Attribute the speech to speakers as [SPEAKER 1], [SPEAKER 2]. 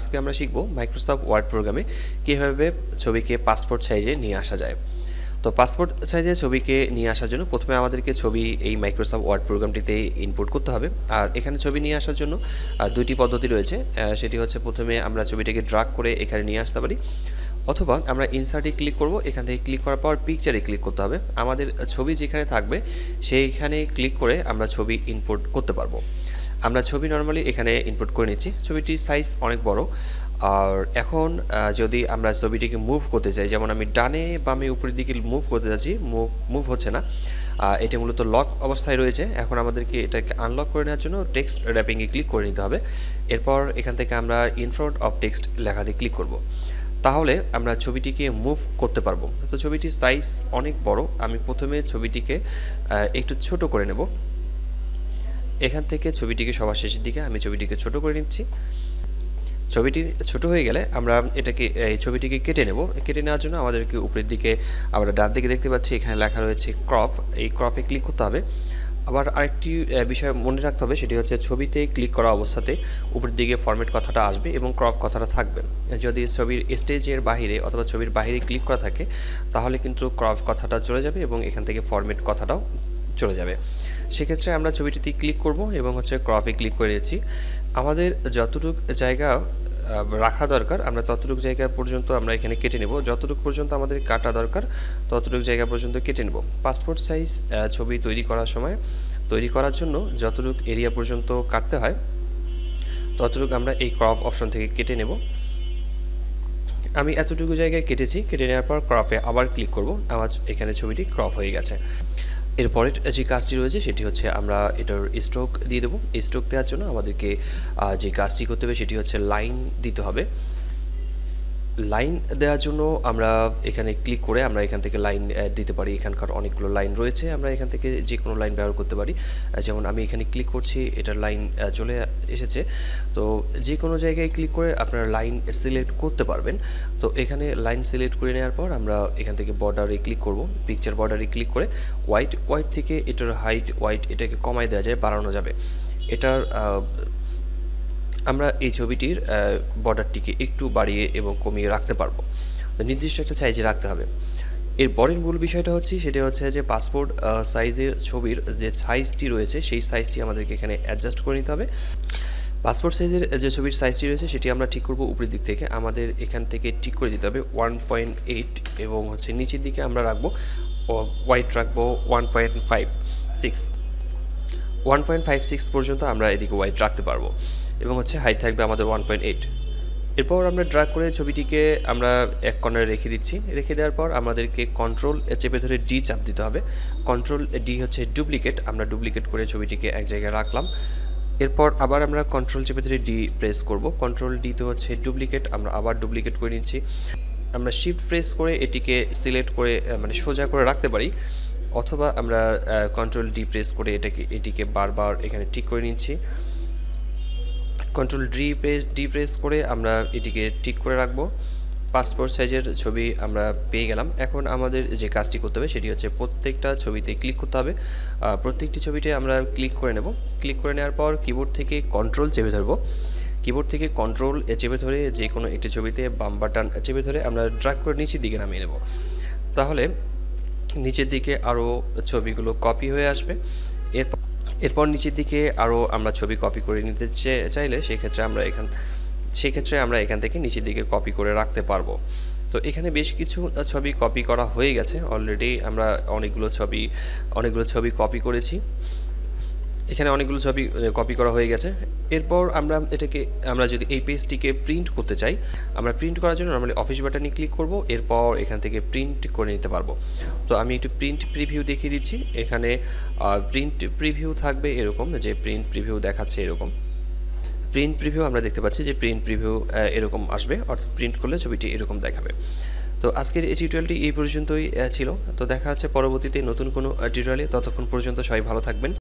[SPEAKER 1] আজকে আমরা শিখব মাইক্রোসফট ওয়ার্ড প্রোগ্রামে কিভাবে ছবিকে পাসপোর্ট সাইজে নিয়ে আসা যায়। তো পাসপোর্ট সাইজে ছবিকে নিয়ে আসার জন্য প্রথমে আমাদেরকে ছবি এই মাইক্রোসফট ওয়ার্ড প্রোগ্রামটিতে ইনপুট করতে হবে। আর এখানে ছবি নিয়ে আসার জন্য দুইটি পদ্ধতি রয়েছে। সেটি হচ্ছে প্রথমে আমরা ছবিটাকে ড্র্যাগ করে এখানে নিয়ে আসতে পারি, অথবা আমরা ইনসার্টে ক্লিক করব। এখান থেকে ক্লিক করার পর পিকচারে ক্লিক করতে হবে। আমাদের ছবি যেখানে থাকবে সেইখানে ক্লিক করে আমরা ছবি ইনপুট করতে পারবো। আমরা ছবি নরমালি এখানে ইনপুট করে নিচ্ছি। ছবিটির সাইজ অনেক বড়। আর এখন যদি আমরা ছবিটিকে মুভ করতে চাই, যেমন আমি ডানে বামে উপরের দিকে মুভ করতে যাচ্ছি, মুভ হচ্ছে না, এটা মূলত লক অবস্থায় রয়েছে। এখন আমাদেরকে এটাকে আনলক করে নেওয়ার জন্য টেক্সট র্যাপিংয়ে ক্লিক করে নিতে হবে। এরপর এখান থেকে আমরা ইন ফ্রন্ট অফ টেক্সট লেখাতে ক্লিক করব। তাহলে আমরা ছবিটিকে মুভ করতে পারবো। তো ছবিটির সাইজ অনেক বড়। আমি প্রথমে ছবিটিকে একটু ছোট করে নেব। এখান থেকে ছবিটিকে সবার শেষের দিকে আমি ছবিটিকে ছোট করে নিচ্ছি। ছবিটি ছোট হয়ে গেলে আমরা এই ছবিটিকে কেটে নেব। কেটে নেওয়ার জন্য আমাদেরকে উপরের দিকে আমরা ডান দিকে দেখতে পাচ্ছি এখানে লেখা রয়েছে ক্রপ। এই ক্রপে ক্লিক করতে হবে। আবার আরেকটি বিষয় মনে রাখতে হবে, সেটি হচ্ছে ছবিতে ক্লিক করা অবস্থাতে উপরের দিকে ফরম্যাট কথাটা আসবে এবং ক্রপ কথাটা থাকবে। যদি ছবির স্টেজের বাহিরে অথবা ছবির বাহিরে ক্লিক করা থাকে তাহলে কিন্তু ক্রপ কথাটা চলে যাবে এবং এখান থেকে ফরম্যাট কথাটাও চলে যাবে। সেক্ষেত্রে আমরা ছবিটিতে ক্লিক করব এবং হচ্ছে ক্রপে ক্লিক করে নিচ্ছি। আমাদের যতটুকু জায়গা রাখা দরকার আমরা ততটুকু জায়গা পর্যন্ত আমরা এখানে কেটে নেব। যতটুকু পর্যন্ত আমাদের কাটা দরকার ততটুকু জায়গা পর্যন্ত কেটে নেব। পাসপোর্ট সাইজ ছবি তৈরি করার জন্য যতটুকু এরিয়া পর্যন্ত কাটতে হয় ততটুকু আমরা এই ক্রপ অপশন থেকে কেটে নেব। আমি এতটুকু জায়গায় কেটেছি। কেটে নেওয়ার পর ক্রপে আবার ক্লিক করব। আমার এখানে ছবিটি ক্রপ হয়ে গেছে। এরপরের যে কাজটি রয়েছে সেটি হচ্ছে আমরা এটার স্ট্রোক দিয়ে দেবো। স্ট্রোক দেওয়ার জন্য আমাদেরকে যে কাজটি করতে হবে সেটি হচ্ছে লাইন দিতে হবে। লাইন দেওয়ার জন্য আমরা এখানে ক্লিক করে আমরা এখান থেকে লাইন দিতে পারি। এখানকার অনেকগুলো লাইন রয়েছে, আমরা এখান থেকে যে কোনো লাইন ব্যবহার করতে পারি। যেমন আমি এখানে ক্লিক করছি, এটার লাইন চলে এসেছে। তো যে কোনো জায়গায় ক্লিক করে আপনারা লাইন সিলেক্ট করতে পারবেন। তো এখানে লাইন সিলেক্ট করে নেওয়ার পর আমরা এখান থেকে বর্ডারে ক্লিক করব। পিকচার বর্ডারে ক্লিক করে হোয়াইট থেকে এটার হাইট এটাকে কমায় দেওয়া যায়, বাড়ানো যাবে। এটার আমরা এই ছবিটির বর্ডারটিকে একটু বাড়িয়ে এবং কমিয়ে রাখতে পারবো। তো নির্দিষ্ট একটা সাইজে রাখতে হবে। এরপরের মূল বিষয়টা হচ্ছে সেটা হচ্ছে যে পাসপোর্ট সাইজের ছবির যে সাইজটি রয়েছে সেই সাইজটি আমাদেরকে এখানে অ্যাডজাস্ট করে নিতে হবে। পাসপোর্ট সাইজের যে ছবির সাইজটি রয়েছে সেটি আমরা ঠিক করব উপরের দিক থেকে। আমাদের এখান থেকে ঠিক করে দিতে হবে 1.8 এবং হচ্ছে নিচের দিকে আমরা রাখবো হোয়াইট রাখবো 1.56 পর্যন্ত আমরা এদিকে হোয়াইট রাখতে পারবো এবং হচ্ছে হাইট থাকবে আমাদের 1.8। এরপর আমরা ড্র্যাগ করে ছবিটিকে আমরা এক কর্নারে রেখে দিচ্ছি। রেখে দেওয়ার পর আমাদেরকে কন্ট্রোল চেপে ধরে ডি চাপ দিতে হবে। কন্ট্রোল ডি হচ্ছে ডুপ্লিকেট। আমরা ডুপ্লিকেট করে ছবিটিকে এক জায়গায় রাখলাম। এরপর আবার আমরা কন্ট্রোল চেপে ধরে ডি প্রেস করব। কন্ট্রোল ডি তো হচ্ছে ডুপ্লিকেট, আমরা আবার ডুপ্লিকেট করে নিচ্ছি। আমরা শিফট প্রেস করে এটিকে সিলেক্ট করে মানে সোজা করে রাখতে পারি, অথবা আমরা কন্ট্রোল ডি প্রেস করে এটিকে বারবার এখানে ঠিক করে নিচ্ছি। কন্ট্রোল ডি প্রেস করে আমরা এটিকে ঠিক করে রাখবো। পাসপোর্ট সাইজের ছবি আমরা পেয়ে গেলাম। এখন আমাদের যে কাজটি করতে হবে সেটি হচ্ছে প্রত্যেকটা ছবিতে ক্লিক করতে হবে। প্রত্যেকটি ছবিতে আমরা ক্লিক করে নেব। ক্লিক করে নেওয়ার পর কিবোর্ড থেকে কন্ট্রোল চেপে ধরবো। কিবোর্ড থেকে কন্ট্রোল চেপে ধরে যে কোনো একটি ছবিতে বাম বাটন চেপে ধরে আমরা ড্র্যাগ করে নিচের দিকে নামিয়ে নেব। তাহলে নিচের দিকে আরও ছবিগুলো কপি হয়ে আসবে। এরপর নিচের দিকে আরও আমরা ছবি কপি করে নিতে চাইলে সেক্ষেত্রে আমরা এখান থেকে নিচের দিকে কপি করে রাখতে পারবো। তো এখানে বেশ কিছু ছবি কপি করা হয়ে গেছে অলরেডি। আমরা অনেকগুলো ছবি কপি করেছি। এখানে অনেকগুলো ছবি কপি করা হয়ে গেছে। এরপর আমরা যদি এই পেজটিকে প্রিন্ট করতে চাই, আমরা প্রিন্ট করার জন্য নরমালি অফিস বাটনে ক্লিক করব। এরপর এখান থেকে প্রিন্ট করে নিতে পারবো। তো আমি একটু প্রিন্ট প্রিভিউ দেখিয়ে দিচ্ছি। এখানে প্রিন্ট প্রিভিউ থাকবে এরকম, যে প্রিন্ট প্রিভিউ দেখাচ্ছে এরকম। প্রিন্ট প্রিভিউ আমরা দেখতে পাচ্ছি যে প্রিন্ট প্রিভিউ এরকম আসবে, অর্থাৎ প্রিন্ট করলে ছবিটি এরকম দেখাবে। তো আজকের এই টিউটোরিয়ালটি এই পর্যন্তই ছিল। তো দেখা হচ্ছে পরবর্তীতে নতুন কোনো টিউটোরিয়ালে। ততক্ষণ পর্যন্ত সবাই ভালো থাকবেন।